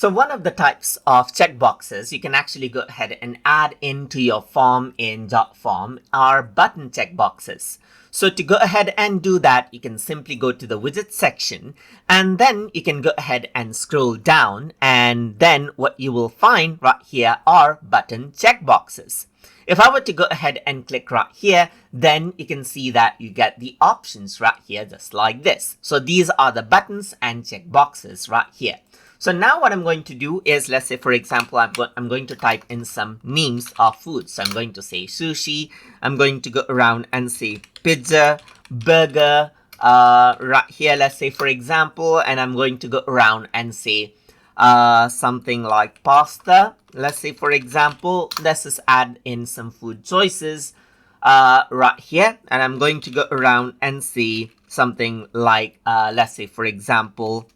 So one of the types of checkboxes you can actually go ahead and add into your form in Jotform are button checkboxes. So to go ahead and do that, you can simply go to the widget section and then you can go ahead and scroll down, and then what you will find right here are button checkboxes. If I were to go ahead and click right here, then you can see that you get the options right here just like this. So these are the buttons and checkboxes right here. So now what I'm going to do is, let's say for example, I'm going to type in some names of food. So I'm going to say sushi. I'm going to go around and say pizza, burger, right here, let's say for example, and I'm going to go around and say something like pasta. Let's say for example, let's just add in some food choices right here, and I'm going to go around and say something like let's say for example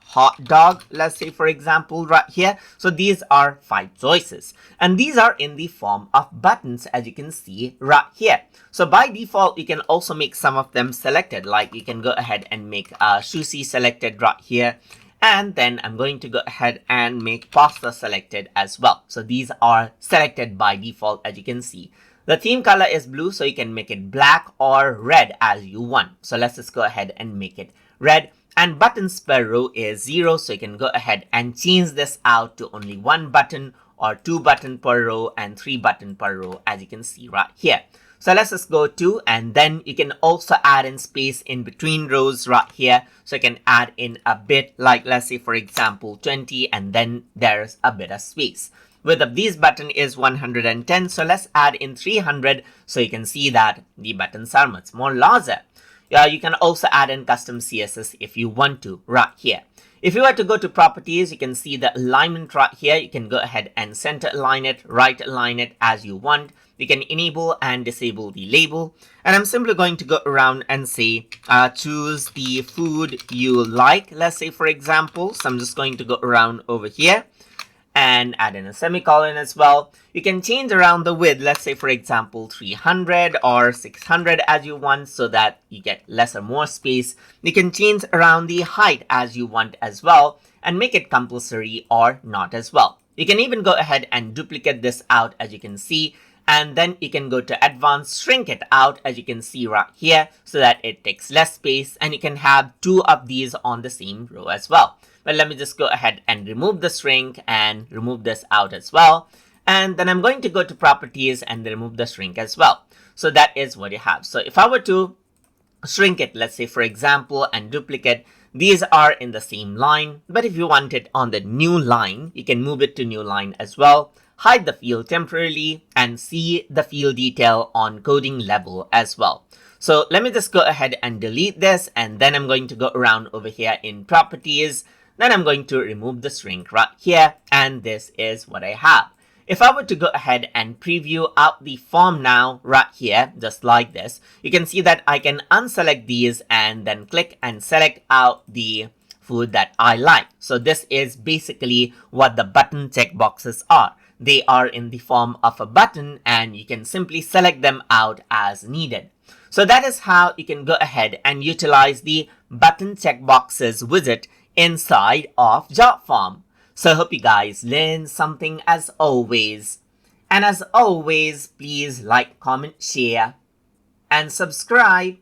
hot dog, let's say for example right here. So these are 5 choices, and these are in the form of buttons, as you can see right here. So by default you can also make some of them selected, like you can go ahead and make sushi selected right here, and then I'm going to go ahead and make pasta selected as well. So these are selected by default, as you can see. The theme color is blue, so you can make it black or red as you want. So let's just go ahead and make it red. And buttons per row is 0, so you can go ahead and change this out to only 1 button or 2 buttons per row and 3 buttons per row, as you can see right here. So let's just go to, and then you can also add in space in between rows right here. So you can add in a bit, like let's say for example 20, and then there's a bit of space. Width of these button is 110, so let's add in 300, so you can see that the buttons are much more larger. You can also add in custom CSS if you want to right here. If you were to go to properties, you can see the alignment right here. You can go ahead and center align it, right align it as you want. You can enable and disable the label. And I'm simply going to go around and say, choose the food you like. Let's say for example, so I'm just going to go around over here and add in a semicolon as well. You can change around the width, let's say for example 300 or 600 as you want, so that you get less or more space. You can change around the height as you want as well, and make it compulsory or not as well. You can even go ahead and duplicate this out, as you can see, and then you can go to advanced, shrink it out, as you can see right here, so that it takes less space, and you can have 2 of these on the same row as well. But let me just go ahead and remove the shrink and remove this out as well. And then I'm going to go to properties and remove the shrink as well. So that is what you have. So if I were to shrink it, let's say for example, and duplicate, these are in the same line. But if you want it on the new line, you can move it to new line as well. Hide the field temporarily and see the field detail on coding level as well. So let me just go ahead and delete this, and then I'm going to go around over here in properties. Then I'm going to remove the shrink right here, and this is what I have. If I were to go ahead and preview out the form now right here, just like this, you can see that I can unselect these and then click and select out the food that I like. So this is basically what the button checkboxes are. They are in the form of a button, and you can simply select them out as needed. So that is how you can go ahead and utilize the button checkboxes widget inside of Jotform. So I hope you guys learned something as always. And as always, please like, comment, share, and subscribe.